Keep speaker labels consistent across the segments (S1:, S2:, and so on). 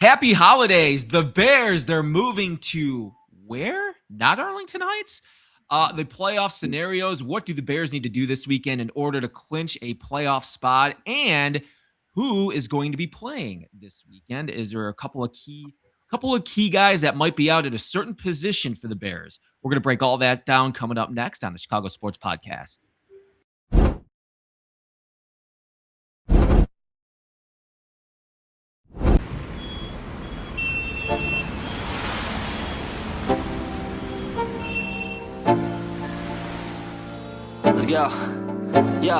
S1: Happy holidays. The Bears, they're moving to where? Not Arlington Heights. The playoff scenarios. What do the Bears need to do this weekend in order to clinch a playoff spot? And who is going to be playing this weekend? Is there a couple of key guys that might be out at a certain position for the Bears? We're going to break all that down coming up next on the Chicago Sports Podcast.
S2: Let's go. Yo.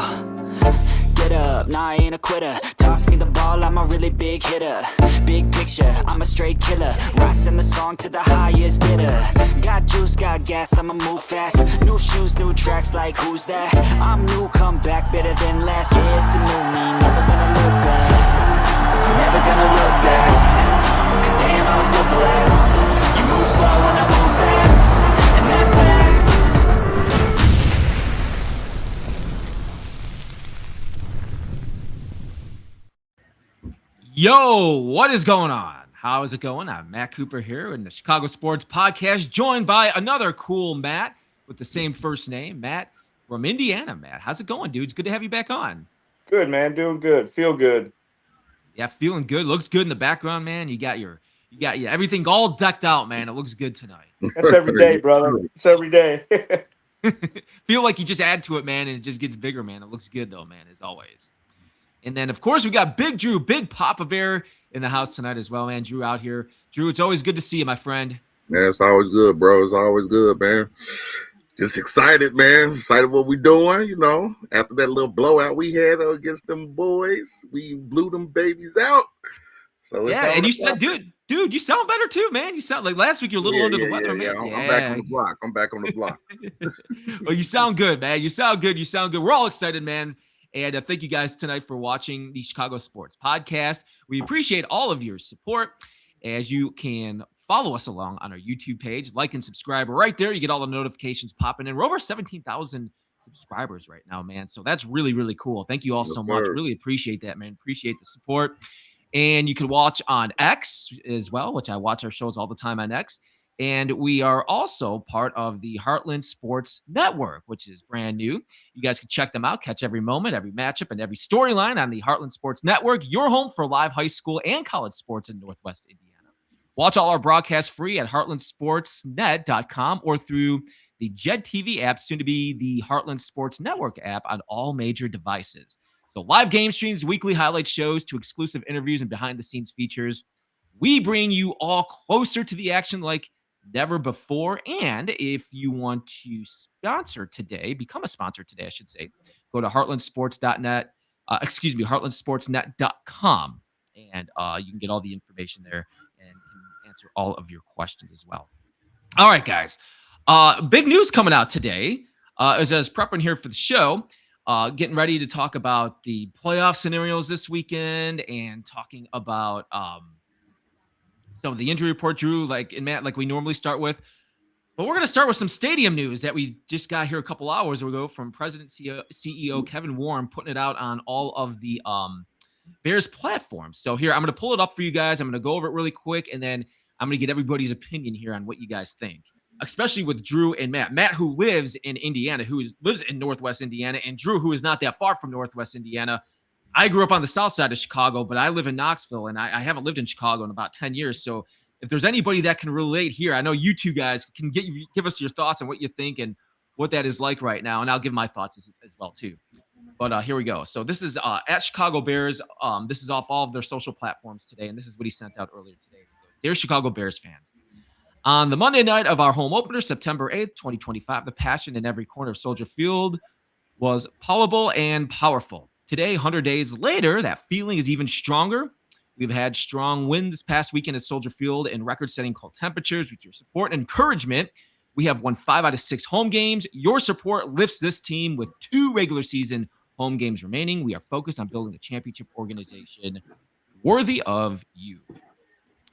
S2: Get up, nah, I ain't a quitter. Toss me the ball, I'm a really big hitter. Big picture, I'm a straight killer. Rising the song to the highest bidder. Got juice, got gas, I'ma move fast. New shoes, new tracks, like who's that? I'm new, come back, better than last. Yeah, it's a new me, never gonna look back. Never gonna look back. Cause damn, I was built to last. You move slow and I move fast. And that's facts.
S1: Yo, what is going on? How is it going? I'm Matt Cooper here in the Chicago Sports Podcast, joined by another cool Matt with the same first name, Matt from Indiana. Matt, how's it going, dude? It's good to have you back on.
S3: Good, man. Doing good. Feel good.
S1: Yeah, feeling good. Looks good in the background, man. You got your everything all decked out, man. It looks good tonight.
S3: That's every day, brother. It's every day.
S1: Feel like you just add to it, man, and it just gets bigger, man. It looks good though, man, as always. And then, of course, we got Big Drew, Big Papa Bear in the house tonight as well, man. Drew out here. Drew, it's always good to see you, my friend.
S4: Yeah, it's always good, bro. It's always good, man. Just excited, man. Excited what we doing, you know. After that little blowout we had against them boys, we blew them babies out. So
S1: yeah, and you said, dude, you sound better too, man. You sound like last week you're a little under the weather, man.
S4: I'm back on the block. I'm back on the block.
S1: Well, you sound good, man. You sound good. We're all excited, man. And thank you guys tonight for watching the Chicago Sports Podcast. We appreciate all of your support. As you can follow us along on our YouTube page, like and subscribe right there. You get all the notifications popping in. We're over 17,000 subscribers right now, man. So that's really, really cool. Thank you all so much. Really appreciate that, man. Appreciate the support. And you can watch on X as well, which I watch our shows all the time on X. And we are also part of the Heartland Sports Network, which is brand new. You guys can check them out, catch every moment, every matchup, and every storyline on the Heartland Sports Network, your home for live high school and college sports in Northwest Indiana. Watch all our broadcasts free at heartlandsportsnet.com or through the Jed TV app, soon to be the Heartland Sports Network app on all major devices. So live game streams, weekly highlight shows to exclusive interviews and behind-the-scenes features. We bring you all closer to the action like never before. And if you want to become a sponsor today, I should say, go to heartlandsportsnet.com, and you can get all the information there and can answer all of your questions as well. All right, guys. Big news coming out today as I was prepping here for the show, getting ready to talk about the playoff scenarios this weekend and talking about some of the injury report, Drew, and Matt, like we normally start with. But we're going to start with some stadium news that we just got here a couple hours ago from President CEO Kevin Warren, putting it out on all of the Bears platforms. So here, I'm going to pull it up for you guys. I'm going to go over it really quick, and then I'm going to get everybody's opinion here on what you guys think, especially with Drew and Matt. Matt, who lives in Indiana, lives in Northwest Indiana, and Drew, who is not that far from Northwest Indiana. I grew up on the south side of Chicago, but I live in Knoxville, and I haven't lived in Chicago in about 10 years. So if there's anybody that can relate here, I know you two guys can give us your thoughts on what you think and what that is like right now, and I'll give my thoughts as well, too. But here we go. So this is at Chicago Bears. This is off all of their social platforms today, and this is what he sent out earlier today. So dear Chicago Bears fans, on the Monday night of our home opener, September 8th, 2025, the passion in every corner of Soldier Field was palpable and powerful. Today, 100 days later, that feeling is even stronger. We've had strong wind this past weekend at Soldier Field and record-setting cold temperatures. With your support and encouragement, we have won 5 out of 6 home games. Your support lifts this team with 2 regular season home games remaining. We are focused on building a championship organization worthy of you.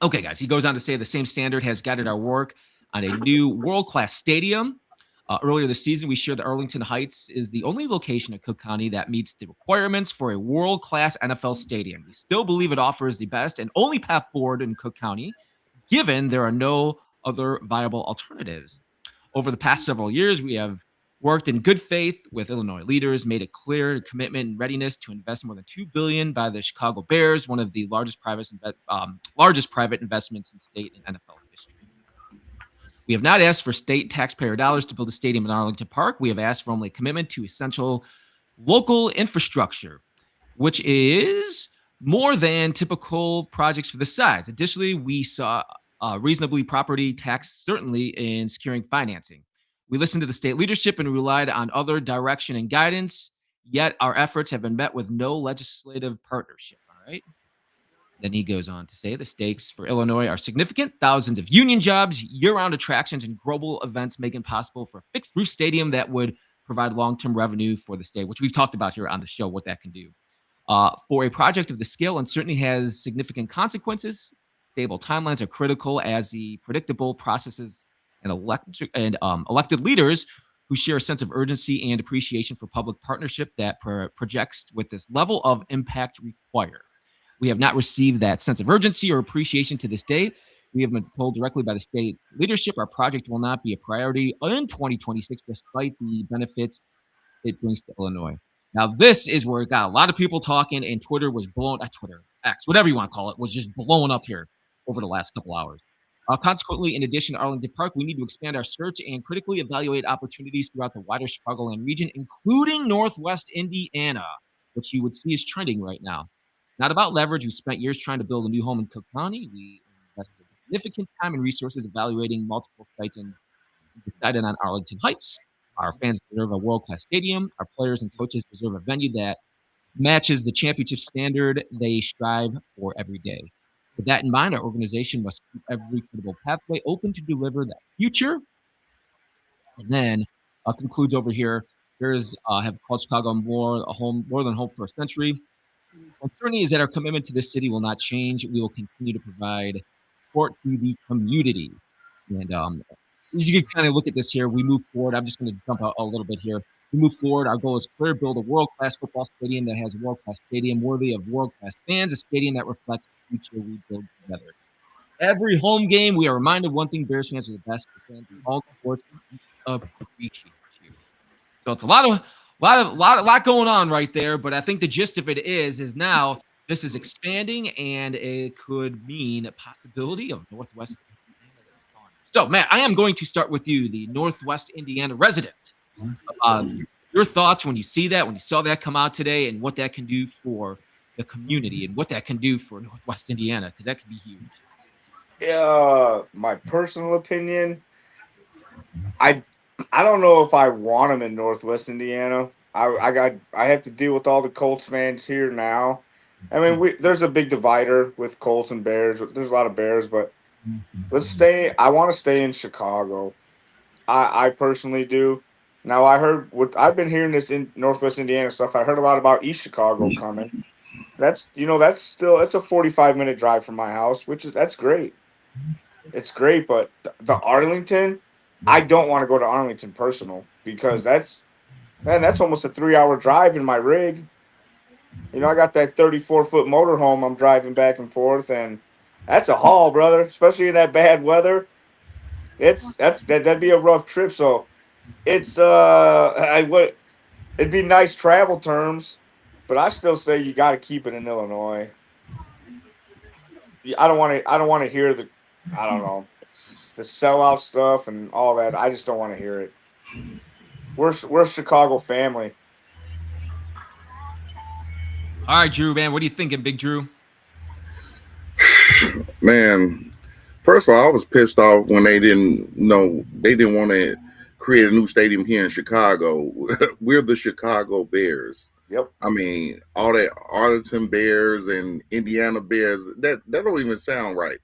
S1: Okay, guys, he goes on to say the same standard has guided our work on a new world-class stadium. Earlier this season, we shared that Arlington Heights is the only location in Cook County that meets the requirements for a world-class NFL stadium. We still believe it offers the best and only path forward in Cook County, given there are no other viable alternatives. Over the past several years, we have worked in good faith with Illinois leaders, made a clear commitment and readiness to invest more than $2 billion by the Chicago Bears, one of the largest private investments in state and NFL history. We have not asked for state taxpayer dollars to build a stadium in Arlington Park. We have asked for only a commitment to essential local infrastructure, which is more than typical projects for this size. Additionally, we saw reasonably property tax certainly in securing financing. We listened to the state leadership and relied on other direction and guidance, yet our efforts have been met with no legislative partnership. All right. Then he goes on to say the stakes for Illinois are significant. Thousands of union jobs, year-round attractions, and global events make it possible for a fixed-roof stadium that would provide long-term revenue for the state, which we've talked about here on the show, what that can do. For a project of this scale, uncertainty has significant consequences. Stable timelines are critical as the predictable processes and elected leaders who share a sense of urgency and appreciation for public partnership that projects with this level of impact require. We have not received that sense of urgency or appreciation to this day. We have been told directly by the state leadership our project will not be a priority in 2026, despite the benefits it brings to Illinois. Now, this is where it got a lot of people talking, and Twitter was Twitter, X, whatever you want to call it, was just blowing up here over the last couple hours. Consequently, in addition to Arlington Park, we need to expand our search and critically evaluate opportunities throughout the wider Chicagoland region, including Northwest Indiana, which you would see is trending right now. Not about leverage. We spent years trying to build a new home in Cook County. We invested significant time and resources evaluating multiple sites and decided on Arlington Heights. Our fans deserve a world-class stadium. Our players and coaches deserve a venue that matches the championship standard they strive for every day. With that in mind, our organization must keep every credible pathway open to deliver that future. And then concludes over here. Bears have called Chicago more than home for a century. Uncertainty is that our commitment to this city will not change. We will continue to provide support to the community. And you can kind of look at this here. We move forward. I'm just going to jump out a little bit here. We move forward. Our goal is clear: build a world-class football stadium that has a world-class stadium worthy of world-class fans, a stadium that reflects the future we build together. Every home game, we are reminded one thing: Bears fans are the best fans in all sports. We appreciate you. So it's a lot going on right there. But I think the gist of it is now this is expanding, and it could mean a possibility of Northwest Indiana. So, Matt, I am going to start with you, the Northwest Indiana resident. Your thoughts when you saw that come out today, and what that can do for the community and what that can do for Northwest Indiana, because that could be huge.
S3: My personal opinion, I don't know if I want them in Northwest Indiana. I have to deal with all the Colts fans here now. I mean, there's a big divider with Colts and Bears. There's a lot of Bears, but I want to stay in Chicago. I personally do. Now, I've been hearing this in Northwest Indiana stuff. I heard a lot about East Chicago coming. That's a 45-minute drive from my house, that's great. It's great, but the Arlington, I don't want to go to Arlington personal, because that's almost a 3-hour drive in my rig. I got that 34-foot motorhome I'm driving back and forth, and that's a haul, brother, especially in that bad weather. That'd be a rough trip. So it's it'd be nice travel terms, but I still say you got to keep it in Illinois. I don't want to hear the sellout stuff and all that. I just don't want to hear it. We're a Chicago family.
S1: All right, Drew, man, what are you thinking, Big Drew?
S4: Man, first of all, I was pissed off when they didn't want to create a new stadium here in Chicago. We're the Chicago Bears.
S3: Yep.
S4: I mean, all that Arlington Bears and Indiana Bears, that don't even sound right.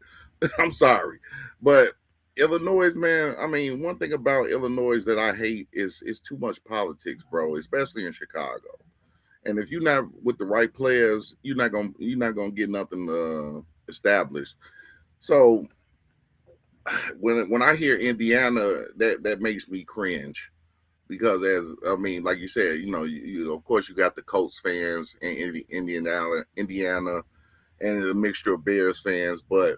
S4: I'm sorry. But Illinois, man, I mean, one thing about Illinois that I hate is too much politics, bro, especially in Chicago. And if you're not with the right players, you're not gonna get nothing established. So when I hear Indiana, that makes me cringe. because like you said, you of course you got the Colts fans in Indiana, and a mixture of Bears fans, but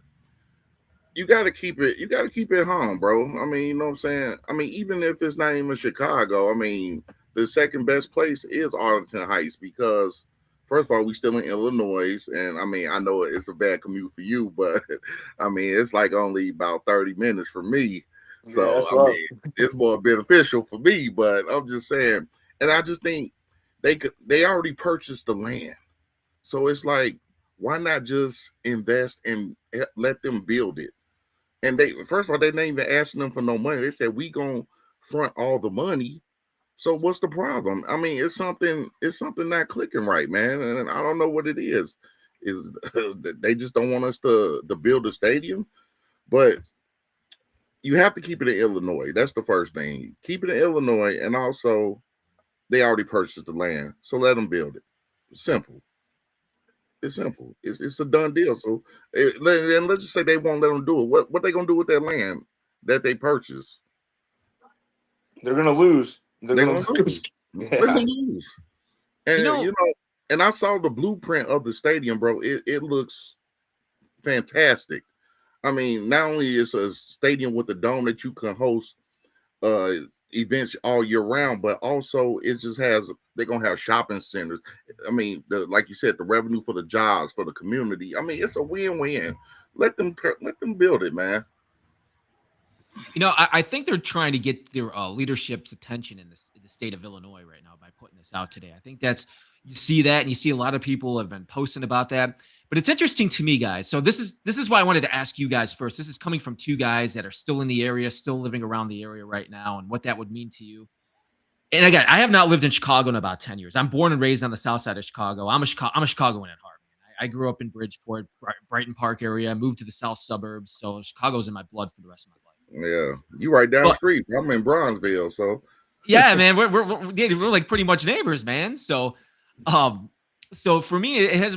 S4: you got to keep it home, bro. I mean, you know what I'm saying? I mean, even if it's not even Chicago, I mean, the second best place is Arlington Heights because first of all, we still in Illinois, and I mean, I know it's a bad commute for you, but I mean, it's like only about 30 minutes for me. So,
S3: Yeah, that's
S4: I
S3: rough.
S4: mean, it's more beneficial for me, but I'm just saying, and I just think they already purchased the land. So it's like, why not just invest and let them build it? And they first of all, they didn't even asking them for no money. They said we gonna front all the money. So what's the problem? I mean, it's something not clicking right, man. And I don't know what it is. Is they just don't want us to build a stadium? But you have to keep it in Illinois. That's the first thing. Keep it in Illinois, and also they already purchased the land, so let them build it. Simple. It's simple. It's a done deal. So, and let's just say they won't let them do it. What they gonna do with that land that they purchased?
S3: They're gonna lose. They're
S4: They're
S3: gonna
S4: gonna
S3: lose.
S4: lose. They're gonna
S3: Yeah.
S4: lose. And and I saw the blueprint of the stadium, bro. It looks fantastic. I mean, not only is a stadium with a dome that you can host uh events all year round, but also it just has they're gonna have shopping centers. I mean, like you said, the revenue for the jobs for the community. I mean, it's a win-win. Let them build it, man.
S1: I think they're trying to get their leadership's attention in the state of Illinois right now by putting this out today. I think you see that, and you see a lot of people have been posting about that. But it's interesting to me, guys. So this is why I wanted to ask you guys first. This is coming from two guys that are still in the area, still living around the area right now, and what that would mean to you. And again, I have not lived in Chicago in about 10 years. I'm born and raised on the south side of Chicago. I'm a Chicagoan at heart, man. I grew up in Bridgeport, Brighton Park area. I moved to the south suburbs, so Chicago's in my blood for the rest of my life.
S4: Yeah, you right down the street. I'm in Bronzeville, so
S1: yeah, man, we're like pretty much neighbors, man. So, so for me, it's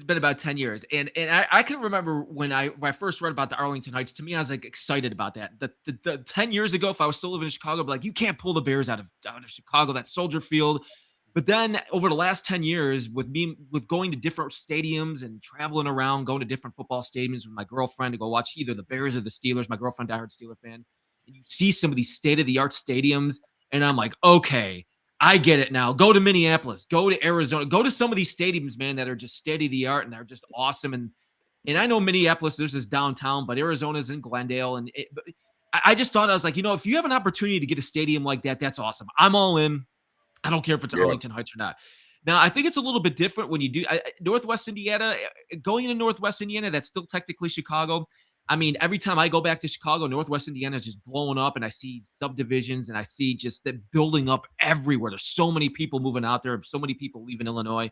S1: been about 10 years, and I can remember when I first read about the Arlington Heights. To me, I was like excited about that. The 10 years ago, if I was still living in Chicago, I'd be like, you can't pull the Bears out of Chicago, that Soldier Field. But then over the last 10 years, with going to different stadiums and traveling around, going to different football stadiums with my girlfriend to go watch either the Bears or the Steelers, my girlfriend, diehard Steeler fan, and you see some of these state-of-the-art stadiums, and I'm like, okay, I get it now. Go to Minneapolis, go to Arizona, go to some of these stadiums, man, that are just state-of-the-art and they're just awesome. And I know Minneapolis, there's this downtown, but Arizona's in Glendale. And I just thought, I was like, if you have an opportunity to get a stadium like that, that's awesome. I'm all in. I don't care if it's Arlington Heights or not. Now, I think it's a little bit different when you do Northwest Indiana. Going into Northwest Indiana, that's still technically Chicago. I mean, every time I go back to Chicago, Northwest Indiana is just blowing up, and I see subdivisions, and I see just that building up everywhere. There's so many people moving out there, so many people leaving Illinois.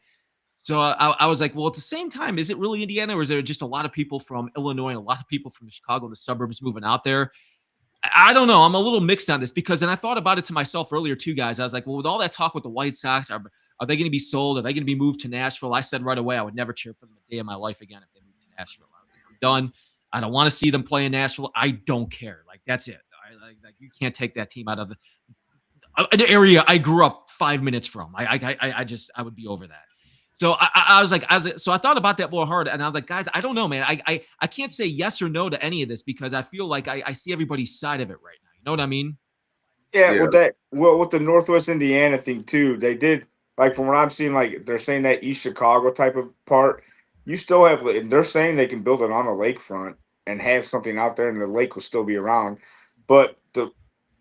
S1: So I was like, well, at the same time, is it really Indiana, or is there just a lot of people from Illinois and a lot of people from Chicago, the suburbs, moving out there? I don't know. I'm a little mixed on this because, and I thought about it to myself earlier too, guys. I was like, well, with all that talk with the White Sox, are they going to be sold? Are they going to be moved to Nashville? I said right away, I would never cheer for them a day of my life again if they moved to Nashville. I was like, I'm done. I don't want to see them play in Nashville. I don't care. Like, that's it. Like you can't take that team out of an area I grew up 5 minutes from. I would be over that. So I was like, so I thought about that more hard, and I was like, guys, I don't know, man. I can't say yes or no to any of this because I feel like I see everybody's side of it right now. You know what I mean?
S3: Yeah, with the Northwest Indiana thing too, they did, like, from what I'm seeing, like they're saying that East Chicago type of part, you still have, they're saying they can build it on the lakefront and have something out there, and the lake will still be around. But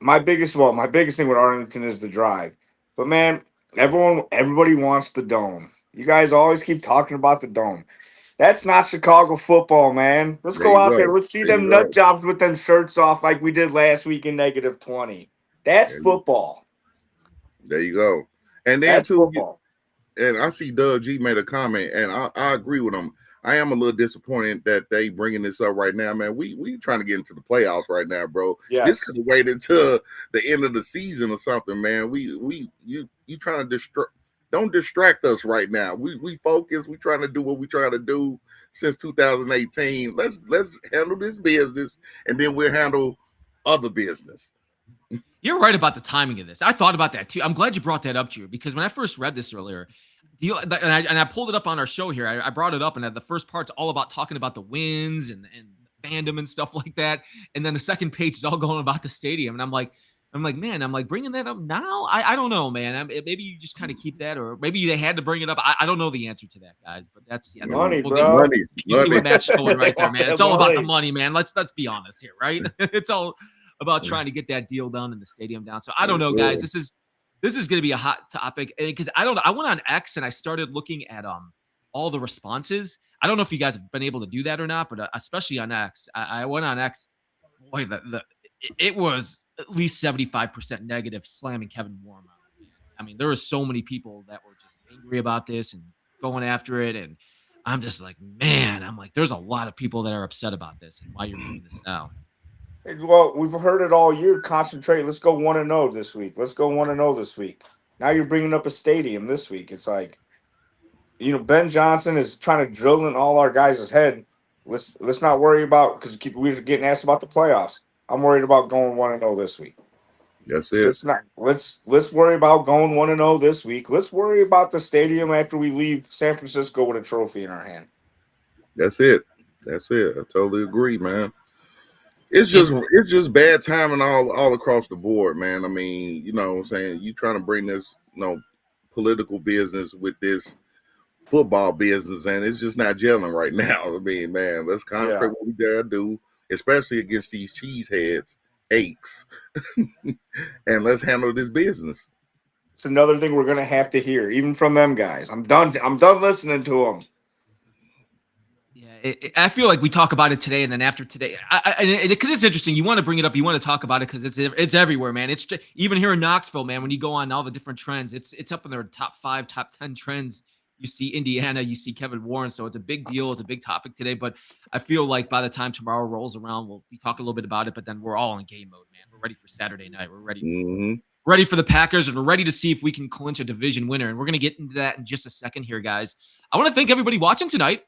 S3: my biggest thing with Arlington is the drive. But man, everybody wants the dome. You guys always keep talking about the dome. That's not Chicago football, man. Let's
S4: There
S3: go
S4: you
S3: out
S4: go.
S3: there. Let's see
S4: There
S3: them
S4: you
S3: nut
S4: go.
S3: jobs with them shirts off like we did last week in -20. That's football.
S4: There you go. And then
S3: That's
S4: too,
S3: football.
S4: and I see Doug G made a comment, and I agree with him. I am a little disappointed that they bringing this up right now, man. We trying to get into the playoffs right now, bro.
S3: Yes.
S4: This could have waited until the end of the season or something, man. You trying to don't distract us right now. We focus. We trying to do what we trying to do since 2018. Let's handle this business, and then we'll handle other business.
S1: You're right about the timing of this. I thought about that too. I'm glad you brought that up, Drew, because when I first read this earlier, and I pulled it up on our show here. I brought it up, and the first part's all about talking about the wins and fandom and stuff like that. And then the second page is all going about the stadium. And I'm like, man, bringing that up now? I don't know, man. Maybe you just kind of keep that, or maybe they had to bring it up. I don't know the answer to that, guys. But that's
S3: money,
S1: we'll
S3: bro.
S4: Money.
S1: You see what Matt's showing right there, man. It's all about the
S3: Money.
S1: money, man. Let's be honest here, right? It's all about trying to get that deal done and the stadium down. So I don't know, guys. This is going to be a hot topic because I don't know. I went on X and I started looking at all the responses. I don't know if you guys have been able to do that or not, but especially on X, I went on X. Boy, it was at least 75% negative, slamming Kevin Warren. I mean, there were so many people that were just angry about this and going after it, and I'm just like, man, there's a lot of people that are upset about this and why you're doing this now.
S3: Well, we've heard it all year. Concentrate. Let's go 1-0 this week. Let's go 1-0 this week. Now you're bringing up a stadium this week. It's like, Ben Johnson is trying to drill in all our guys' head. Let's not worry about, because we're getting asked about the playoffs. I'm worried about going 1-0 this week.
S4: That's it.
S3: Let's worry about going 1-0 this week. Let's worry about the stadium after we leave San Francisco with a trophy in our hand.
S4: That's it. I totally agree, man. It's just bad timing all across the board, man. I mean, you know what I'm saying? You trying to bring this, political business with this football business, and it's just not gelling right now. I mean, man, let's concentrate what we gotta do, especially against these cheeseheads, aches, and let's handle this business.
S3: It's another thing we're gonna have to hear, even from them guys. I'm done listening to them.
S1: Yeah, I feel like we talk about it today, and then after today, because it's interesting. You want to bring it up, you want to talk about it because it's everywhere, man. It's just, even here in Knoxville, man. When you go on all the different trends, it's up in their top 5, top 10 trends. You see Indiana, you see Kevin Warren, so it's a big deal. It's a big topic today, but I feel like by the time tomorrow rolls around, we'll be talking a little bit about it. But then we're all in game mode, man. We're ready for Saturday night. We're ready for the Packers, and we're ready to see if we can clinch a division winner. And we're going to get into that in just a second here, guys. I want to thank everybody watching tonight.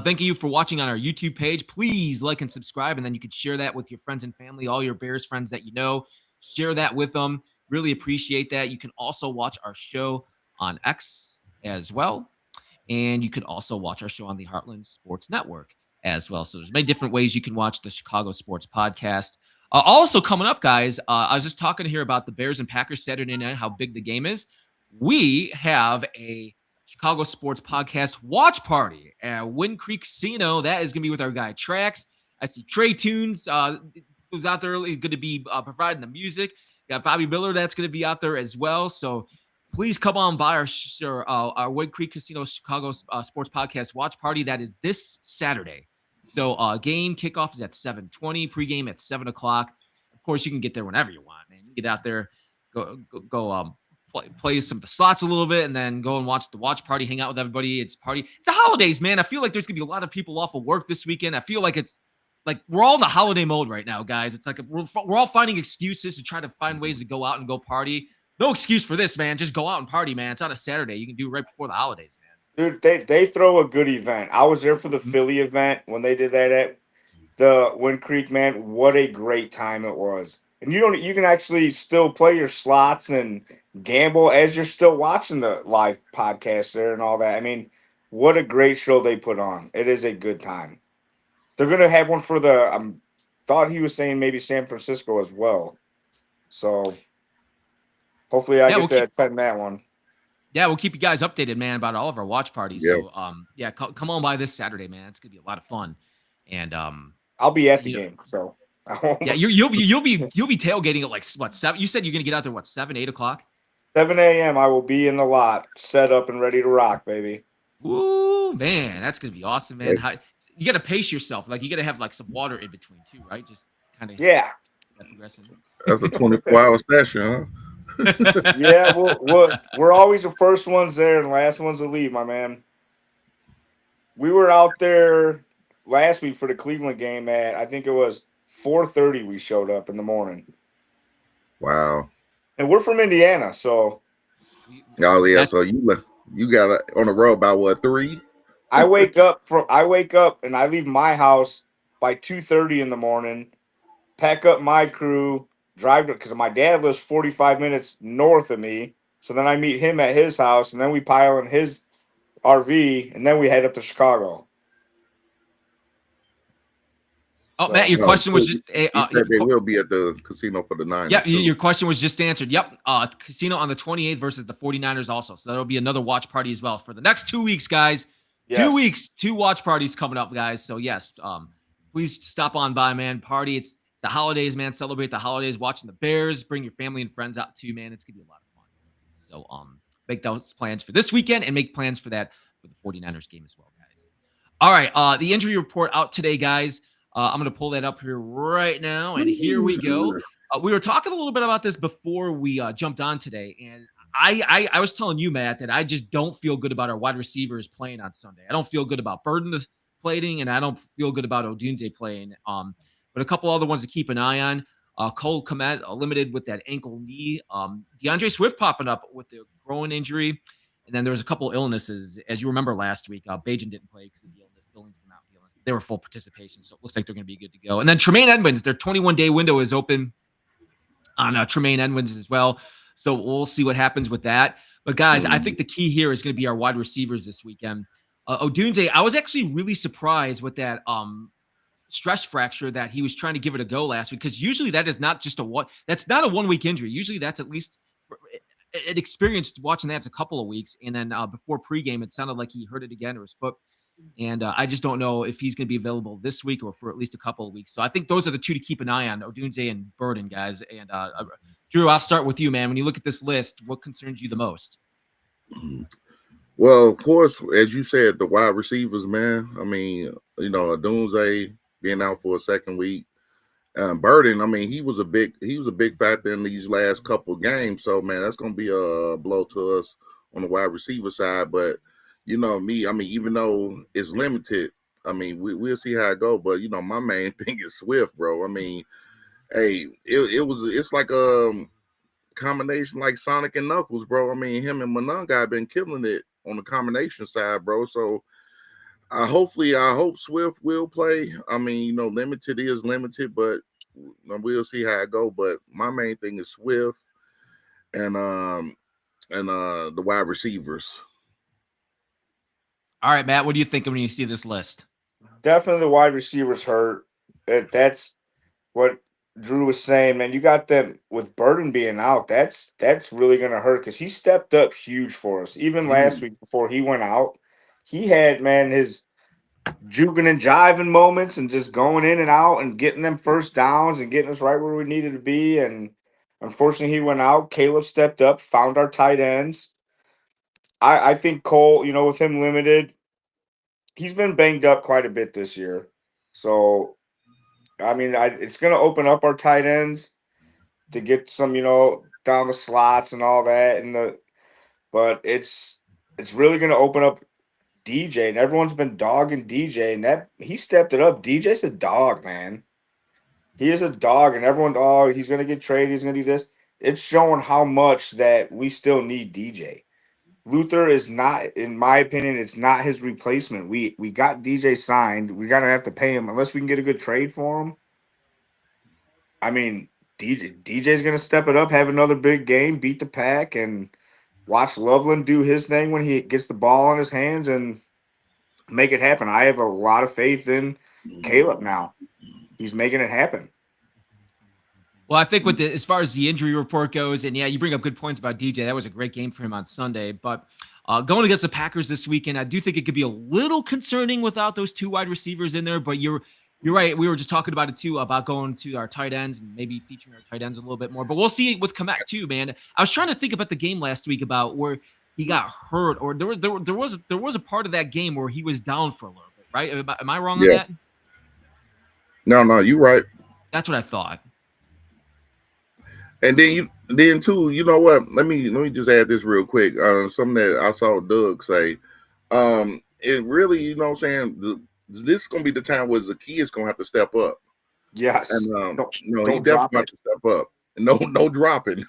S1: Thank you for watching on our YouTube page. Please like and subscribe, and then you can share that with your friends and family, all your Bears friends that you know. Share that with them. Really appreciate that. You can also watch our show on X as well, and you can also watch our show on the Heartland Sports Network as well. So there's many different ways you can watch the Chicago Sports Podcast. Also coming up, guys, I was just talking here about the Bears and Packers Saturday night, how big the game is. We have a Chicago Sports Podcast watch party at Wind Creek Casino. That is going to be with our guy Trax. I see Trey Tunes who's out there early, going to be providing the music. Got Bobby Miller that's going to be out there as well. So please come on by our Wind Creek Casino Chicago Sports Podcast watch party. That is this Saturday. So game kickoff is at 7:20, pregame at 7 o'clock. Of course, you can get there whenever you want, man. You get out there, go play some of the slots a little bit, and then go and watch the watch party, hang out with everybody. It's the holidays, man. I feel like there's gonna be a lot of people off of work this weekend. I feel like it's like we're all in the holiday mode right now, guys. It's like we're all finding excuses to try to find ways to go out and go party. No excuse for this, man. Just go out and party, man. It's on a Saturday. You can do it right before the holidays, man.
S3: Dude, they throw a good event. I was there for the Philly event when they did that at the Wind Creek, man. What a great time it was. And you can actually still play your slots and gamble as you're still watching the live podcast there and all that. I mean, what a great show they put on. It is a good time. They're going to have one for thought he was saying maybe San Francisco as well. So hopefully I get to attend that one.
S1: Yeah, we'll keep you guys updated, man, about all of our watch parties.
S4: Yep.
S1: So come on by this Saturday, man. It's going to be a lot of fun. And
S3: I'll be at the game, so
S1: yeah, you'll be tailgating at like what 7? You said you're gonna get out there 7, 8 o'clock?
S3: 7 a.m. I will be in the lot, set up and ready to rock, baby.
S1: Ooh, man, that's gonna be awesome, man. You gotta pace yourself, like you gotta have like some water in between too, right? Just kind of progressing.
S4: That's a 24-hour session, huh?
S3: Yeah, we're always the first ones there and last ones to leave, my man. We were out there last week for the Cleveland game at, I think it was 4:30 we showed up in the morning.
S4: Wow.
S3: And we're from Indiana, so.
S4: Oh, yeah, so you got on the road by what, 3?
S3: I wake up and I leave my house by 2:30 in the morning, pack up my crew, drive to, because my dad lives 45 minutes north of me. So then I meet him at his house, and then we pile in his RV, and then we head up to Chicago.
S1: Oh,
S3: So
S1: Matt, your
S4: No,
S1: question was just
S4: he said they will be at the casino for the
S1: yeah,
S4: Niners too.
S1: your question was just answered. Yep. Casino on the 28th versus the 49ers also. So that'll be another watch party as well for the next 2 weeks, guys.
S3: yes.
S1: 2 weeks, 2 watch parties coming up, guys. So yes, please stop on by, man. Party. It's the holidays, man. Celebrate the holidays, watching the Bears. Bring your family and friends out too, man. It's gonna be a lot of fun. So make those plans for this weekend and make plans for that for the 49ers game as well, guys. All right. The injury report out today, guys. I'm going to pull that up here right now, and here we go. We were talking a little bit about this before we jumped on today, and I was telling you, Matt, that I just don't feel good about our wide receivers playing on Sunday. I don't feel good about Burden playing, and I don't feel good about Odunze playing. But a couple other ones to keep an eye on. Cole Kmet limited with that ankle knee. DeAndre Swift popping up with the groin injury. And then there was a couple illnesses. As you remember last week, Bajan didn't play because of the illness. Billings did not the illness. They were full participation, so it looks like they're going to be good to go. And then Tremaine Edmunds, their 21-day window is open on Tremaine Edmunds as well. So we'll see what happens with that. But, guys, I think the key here is going to be our wide receivers this weekend. Odunze, I was actually really surprised with that stress fracture that he was trying to give it a go last week, because usually that is not just that's not a 1 week injury. Usually that's at least it experienced watching that. It's a couple of weeks. And then before pregame, it sounded like he hurt it again or his foot. And I just don't know if he's going to be available this week or for at least a couple of weeks. So I think those are the two to keep an eye on, Odunze and Burden, guys. And Drew, I'll start with you, man. When you look at this list, what concerns you the most?
S4: Well, of course, as you said, the wide receivers, man. I mean, Odunze being out for a second week. Burden, I mean, he was a big factor in these last couple of games. So, man, that's going to be a blow to us on the wide receiver side. But, me, I mean, even though it's limited, I mean, we'll see how it go. But, my main thing is Swift, bro. I mean, hey, it's like a combination like Sonic and Knuckles, bro. I mean, him and Mononga have been killing it on the combination side, bro. So, I hope Swift will play. I mean, limited is limited, but we'll see how it go. But my main thing is Swift and the wide receivers.
S1: All right, Matt, what do you think when you see this list?
S3: Definitely the wide receivers hurt. That's what Drew was saying, man. You got them with Burden being out. That's really going to hurt, because he stepped up huge for us. Even last week before he went out, he had, man, his juking and jiving moments and just going in and out and getting them first downs and getting us right where we needed to be. And unfortunately, he went out. Caleb stepped up, found our tight ends. I think Cole, with him limited, he's been banged up quite a bit this year. So, I mean, it's going to open up our tight ends to get some, down the slots and all that. But it's really going to open up DJ, and everyone's been dogging DJ, and that he stepped it up. DJ's a dog, man. He is a dog, and everyone, he's going to get traded. He's going to do this. It's showing how much that we still need DJ. Luther is not, in my opinion, it's not his replacement. We got DJ signed. We're going to have to pay him unless we can get a good trade for him. I mean, DJ's going to step it up, have another big game, beat the pack, and watch Loveland do his thing when he gets the ball in his hands and make it happen. I have a lot of faith in Caleb now. He's making it happen.
S1: Well, I think as far as the injury report goes, and yeah, you bring up good points about DJ. That was a great game for him on Sunday. But going against the Packers this weekend, I do think it could be a little concerning without those two wide receivers in there. But you're right. We were just talking about it too, about going to our tight ends and maybe featuring our tight ends a little bit more. But we'll see with Kmet too, man. I was trying to think about the game last week about where he got hurt, or there was a part of that game where he was down for a little bit, right? Am I wrong on that?
S4: No, you're right.
S1: That's what I thought.
S4: And then too, you know what? Let me just add this real quick. Something that I saw Doug say. It really, you know what I'm saying? This is gonna be the time where Zacchaeus gonna have to step up.
S3: Yes.
S4: And he definitely have to step up. No dropping.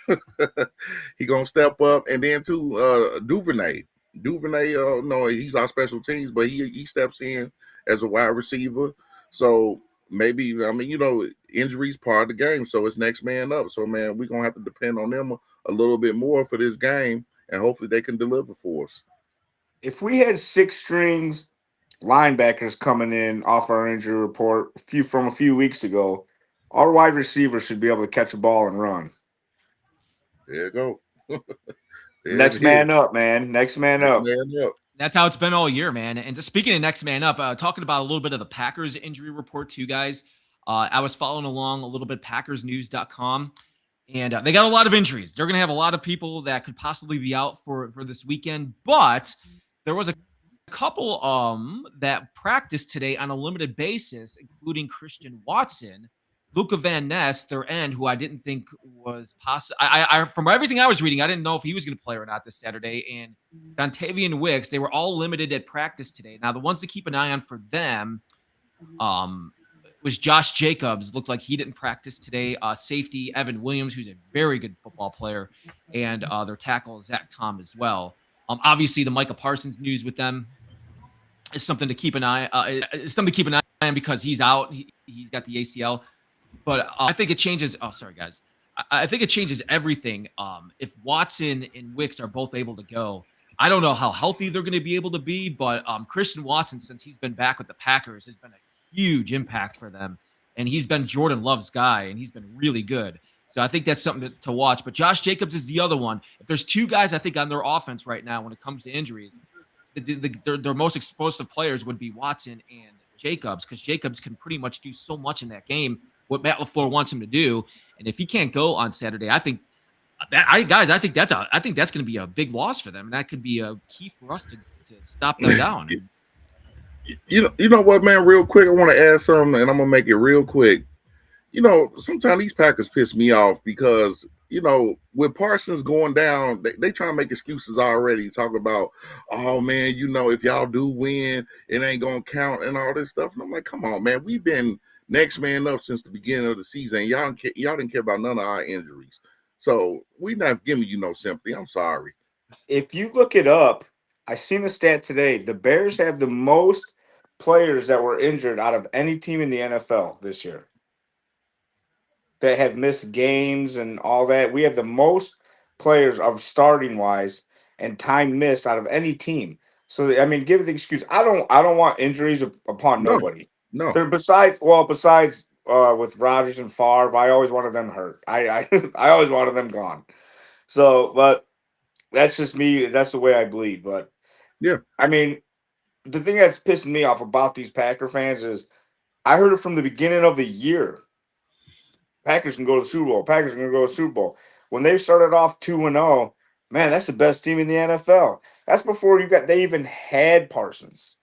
S4: He gonna step up. And then too, Duvernay, he's our special teams, but he steps in as a wide receiver. So maybe, I mean, you know, injuries part of the game, so it's next man up. So, man, we're going to have to depend on them a little bit more for this game, and hopefully they can deliver for us.
S3: If we had six strings linebackers coming in off our injury report from a few weeks ago, our wide receivers should be able to catch a ball and run.
S4: There you go.
S3: Next man up, man. Next man up.
S1: That's how it's been all year, man. And just speaking of next man up, talking about a little bit of the Packers injury report too, guys. I was following along a little bit PackersNews.com, and they got a lot of injuries. They're going to have a lot of people that could possibly be out for this weekend, but there was a couple that practiced today on a limited basis, including Christian Watson, Luca Van Ness, their end, who I didn't think was possible. I from everything I was reading, I didn't know if he was going to play or not this Saturday. And Dontavian Wicks, they were all limited at practice today. Now, the ones to keep an eye on for them was Josh Jacobs. Looked like he didn't practice today. Safety Evan Williams, who's a very good football player, and their tackle Zach Tom as well. Obviously, the Micah Parsons news with them is something to keep an eye. On because he's out. He's got the ACL. But I think it changes. Oh, sorry, guys. I think it changes everything. If Watson and Wicks are both able to go, I don't know how healthy they're going to be able to be. But Christian Watson, since he's been back with the Packers, has been a huge impact for them. And he's been Jordan Love's guy, and he's been really good. So I think that's something to watch. But Josh Jacobs is the other one. If there's two guys, I think, on their offense right now when it comes to injuries, their most explosive players would be Watson and Jacobs, because Jacobs can pretty much do so much in that game, what Matt LaFleur wants him to do. And if he can't go on Saturday, I think that's going to be a big loss for them. And that could be a key for us to stop them down.
S4: You know what, man, real quick, I want to add something, and I'm going to make it real quick. You know, sometimes these Packers piss me off because, you know, with Parsons going down, they trying to make excuses already, talking about, oh, man, you know, if y'all do win, it ain't going to count and all this stuff. And I'm like, come on, man, we've been next man up since the beginning of the season. Y'all didn't care about none of our injuries. So we're not giving you no sympathy. I'm sorry.
S3: If you look it up, I seen a stat today. The Bears have the most players that were injured out of any team in the NFL this year that have missed games and all that. We have the most players of starting wise and time missed out of any team. So I mean, give the excuse. I don't want injuries upon nobody.
S4: No.
S3: Besides with Rodgers and Favre, I always wanted them hurt. I always wanted them gone. So, but that's just me. That's the way I bleed. But
S4: yeah,
S3: I mean, the thing that's pissing me off about these Packer fans is I heard it from the beginning of the year. Packers can go to the Super Bowl. Packers are going to go to the Super Bowl. When they started off 2-0, man, that's the best team in the NFL. That's before they even had Parsons.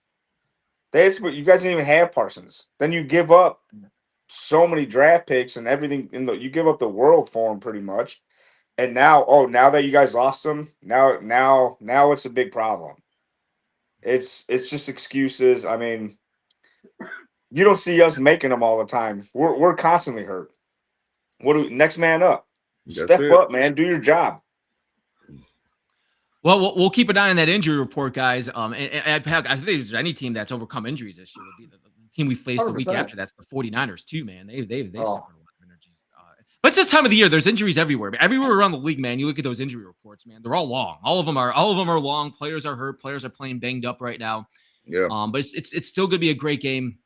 S3: You guys didn't even have Parsons. Then you give up so many draft picks and everything. You give up the world for him pretty much. And now that you guys lost them, now it's a big problem. It's just excuses. I mean, you don't see us making them all the time. We're constantly hurt. Next man up? Step up, man. Do your job.
S1: Well, we'll keep an eye on that injury report, guys. And I think there's any team that's overcome injuries this year would be the team we faced the week after. That's the 49ers too, man. They've suffered a lot of injuries. But it's this time of the year. There's injuries everywhere. Everywhere around the league, man. You look at those injury reports, man. They're all long. All of them are long. Players are hurt. Players are playing banged up right now.
S4: Yeah.
S1: But it's still gonna be a great game.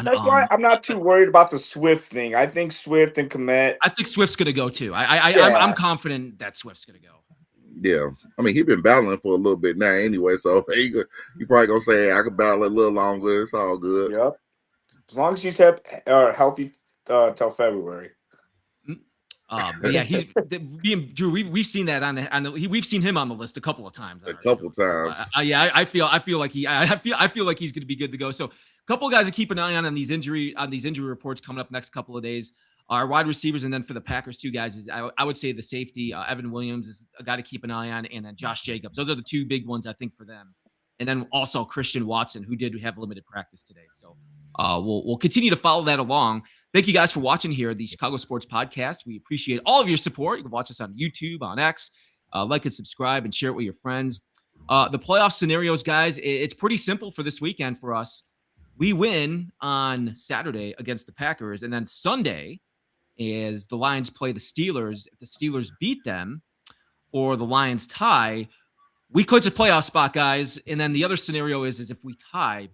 S3: That's why I'm not too worried about the Swift thing. I think Swift and Kmet.
S1: I think Swift's gonna go too. I'm confident that Swift's gonna go.
S4: Yeah, I mean, he's been battling for a little bit now anyway, so he probably gonna say, hey, I can battle a little longer. It's all good.
S3: Yep. As long as he's healthy till February.
S1: But yeah, Drew. We've seen that we've seen him on the list a couple of times.
S4: A couple times.
S1: I feel like he's going to be good to go. So, a couple of guys to keep an eye on these injury reports coming up next couple of days. Our wide receivers, and then for the Packers, two guys is I would say the safety. Evan Williams is a guy to keep an eye on, and then Josh Jacobs. Those are the two big ones I think for them. And then also Christian Watson, who did have limited practice today. So we'll continue to follow that along. Thank you guys for watching here at the Chicago Sports Podcast. We appreciate all of your support. You can watch us on YouTube, on X. Like and subscribe and share it with your friends. The playoff scenarios, guys, it's pretty simple for this weekend for us. we win on Saturday against the Packers, and then Sunday is the Lions play the Steelers. If the Steelers beat them or the Lions tie, we clinch a playoff spot, guys. And then the other scenario is if we tie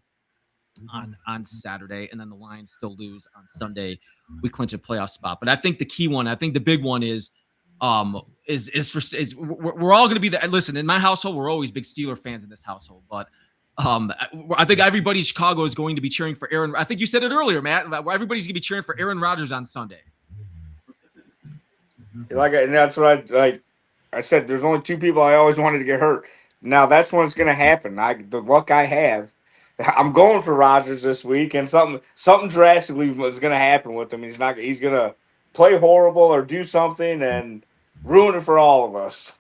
S1: on Saturday and then the Lions still lose on Sunday, we clinch a playoff spot. But I think the key one, I think the big one is we're all going to be there. Listen, in my household, we're always big Steeler fans in this household, but I think everybody in Chicago is going to be cheering for Aaron. I think you said it earlier, Matt. Everybody's going to be cheering for Aaron Rodgers on Sunday.
S3: And that's what I said. There's only two people I always wanted to get hurt. Now that's when it's going to happen. The luck I have, I'm going for Rodgers this week, and something drastically is going to happen with him. He's going to play horrible or do something and ruin it for all of us.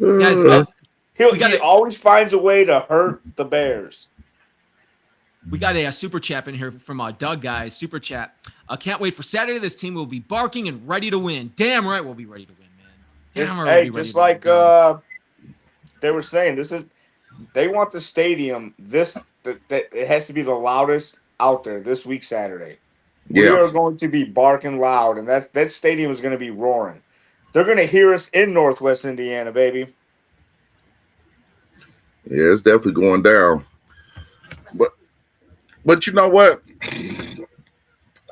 S1: Guys,
S3: he always finds a way to hurt the Bears.
S1: We got a super chat in here from Doug, guys. Super chat. Can't wait for Saturday. This team will be barking and ready to win. Damn right we'll be ready to win, man.
S3: Just like they were saying, they want the stadium. It has to be the loudest out there this week Saturday. Yeah. We are going to be barking loud, and that stadium is going to be roaring. They're going to hear us in Northwest Indiana, baby.
S4: Yeah, it's definitely going down. But you know what?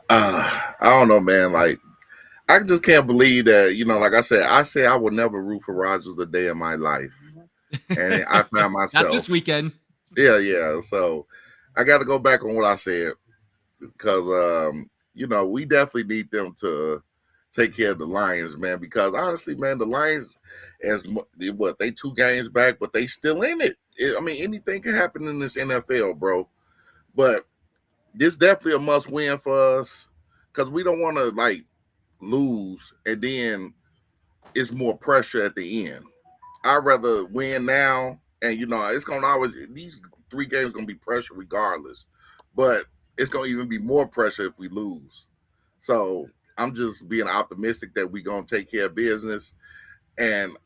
S4: I don't know, man. Like, I just can't believe that, like I said I would never root for Rodgers a day in my life. And I found myself.
S1: Not this weekend.
S4: Yeah. So I got to go back on what I said because, we definitely need them to take care of the Lions, man, because honestly, man, the Lions, they 2 games back, but they still in it. Anything can happen in this NFL, bro. But this definitely a must win for us because we don't want to lose and then it's more pressure at the end. I'd rather win now, and it's gonna always these 3 games gonna be pressure regardless, but it's gonna even be more pressure if we lose. So I'm just being optimistic that we're gonna take care of business, and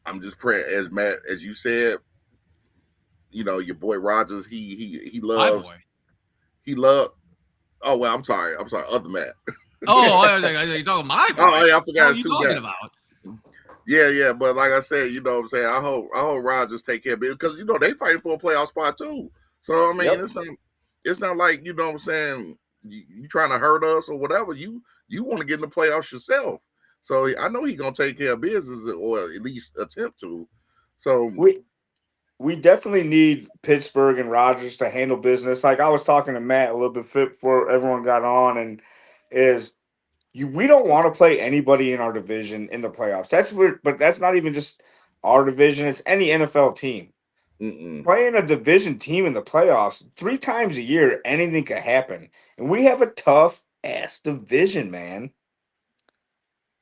S4: I'm just praying, as Matt, as you said. Your boy Rodgers, he loves. He loved. Oh well, I'm sorry, other Matt.
S1: You're talking my boy.
S4: Oh yeah, I forgot.
S1: What are you talking about?
S4: Yeah, but like I said, what I'm saying. I hope Rodgers take care of it because they fighting for a playoff spot too. So it's not like what I'm saying. You trying to hurt us or whatever. You want to get in the playoffs yourself. So I know he's gonna take care of business or at least attempt to. So
S3: we definitely need Pittsburgh and Rodgers to handle business. Like I was talking to Matt a little bit before everyone got on, and we don't want to play anybody in our division in the playoffs. That's weird, but that's not even just our division. It's any NFL team. Playing a division team in the playoffs 3 times a year, anything could happen. And we have a tough ass division, man.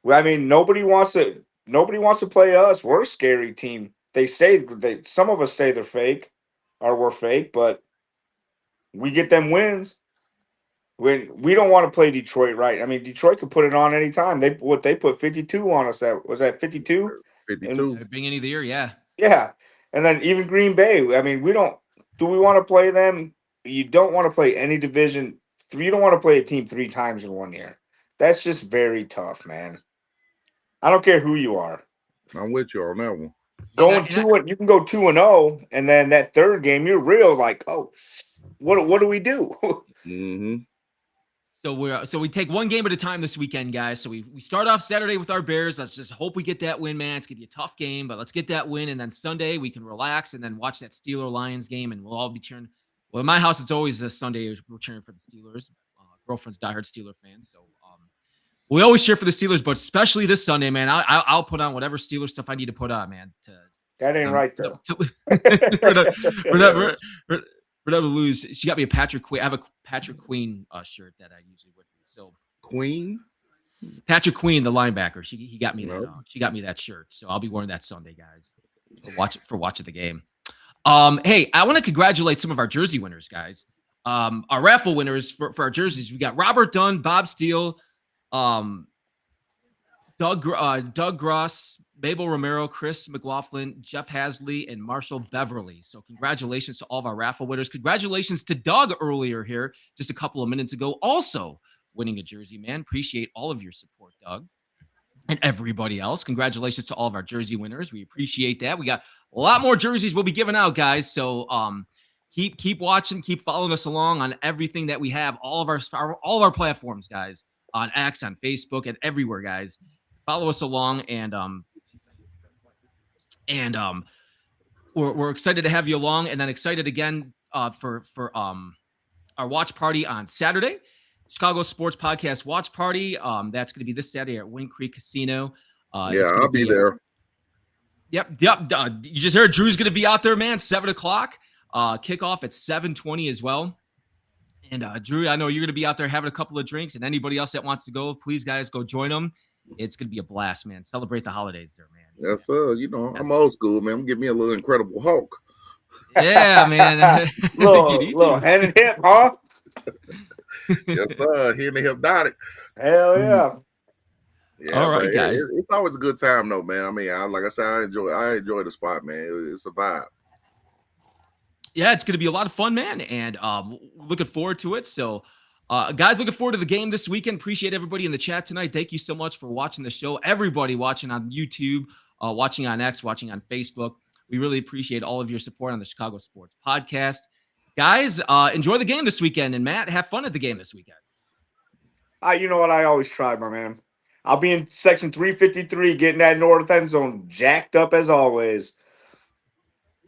S3: Nobody wants to play us. We're a scary team. Some of us say they're fake or we're fake, but we get them wins. When we don't want to play Detroit, right? Detroit could put it on anytime. They put 52 on us. Was that 52?
S4: 52.
S1: Beginning of the year, yeah.
S3: Yeah. And then even Green Bay. We don't. Do we want to play them? You don't want to play any division. You don't want to play a team 3 times in 1 year. That's just very tough, man. I don't care who you are.
S4: I'm with you on that one.
S3: You can go 2-0, and then that 3rd game, you're real like, oh, what do we do?
S4: Mm-hmm.
S1: So we take 1 game at a time this weekend, guys. So we start off Saturday with our Bears. Let's just hope we get that win, man. It's gonna be a tough game, but let's get that win, and then Sunday we can relax and then watch that Steeler-Lions game, and we'll all be cheering. Well, in my house, it's always a Sunday. We're cheering for the Steelers. Girlfriend's diehard Steeler fan, so we always cheer for the Steelers, but especially this Sunday, man. I'll put on whatever Steelers stuff I need to put on, man.
S3: That ain't right, though.
S1: We're not to lose. She got me a Patrick Queen. I have a Patrick Queen shirt that I usually wear. So
S4: Queen,
S1: Patrick Queen, the linebacker. He got me that. She got me that shirt. So I'll be wearing that Sunday, guys, for watching the game. Hey, I want to congratulate some of our jersey winners, guys. Our raffle winners for our jerseys. We got Robert Dunn, Bob Steele, Doug Gross, Mabel Romero, Chris McLaughlin, Jeff Hasley, and Marshall Beverly. So congratulations to all of our raffle winners. Congratulations to Doug earlier here, just a couple of minutes ago, also winning a jersey, man. Appreciate all of your support, Doug. And everybody else. Congratulations to all of our jersey winners. We appreciate that. We got a lot more jerseys we'll be giving out, guys. So keep watching, keep following us along on everything that we have, all of our platforms, guys, on X, on Facebook, and everywhere, guys. Follow us along, and we're excited to have you along, and then excited again for our watch party on Saturday. Chicago Sports Podcast watch party. That's going to be this Saturday at Wind Creek Casino.
S4: I'll be there.
S1: Yep. You just heard Drew's going to be out there, man. 7:00. Kickoff at 7:20 as well. And Drew, I know you're going to be out there having a couple of drinks, and anybody else that wants to go, please, guys, go join them. It's going to be a blast, man. Celebrate the holidays there, man.
S4: Yes, sir. You know, I'm old school, man. Give me a little Incredible Hulk.
S1: Yeah, man.
S3: little hand and hip, huh?
S4: Yes, sir. Here in the Hypnotic.
S3: Hell yeah.
S4: Yeah,
S1: all right, guys.
S4: It's always a good time, though, man. I mean, like I said, I enjoy the spot, man. It's a vibe.
S1: Yeah, it's going to be a lot of fun, man, and looking forward to it. So, guys, looking forward to the game this weekend. Appreciate everybody in the chat tonight. Thank you so much for watching the show. Everybody watching on YouTube, watching on X, watching on Facebook. We really appreciate all of your support on the Chicago Sports Podcast. Guys, enjoy the game this weekend, and Matt, have fun at the game this weekend.
S3: You know what? I always try, my man. I'll be in section 353 getting that north end zone jacked up as always.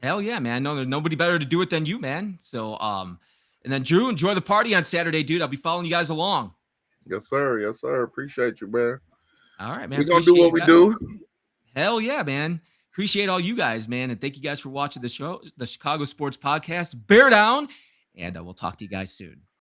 S1: Hell yeah, man. No, there's nobody better to do it than you, man. So, and then Drew, enjoy the party on Saturday, dude. I'll be following you guys along.
S4: Yes, sir. Yes, sir. Appreciate you, man.
S1: All right, man.
S4: We're going to do what we do.
S1: Hell yeah, man. Appreciate all you guys, man. And thank you guys for watching the show, the Chicago Sports Podcast. Bear down, and we'll talk to you guys soon.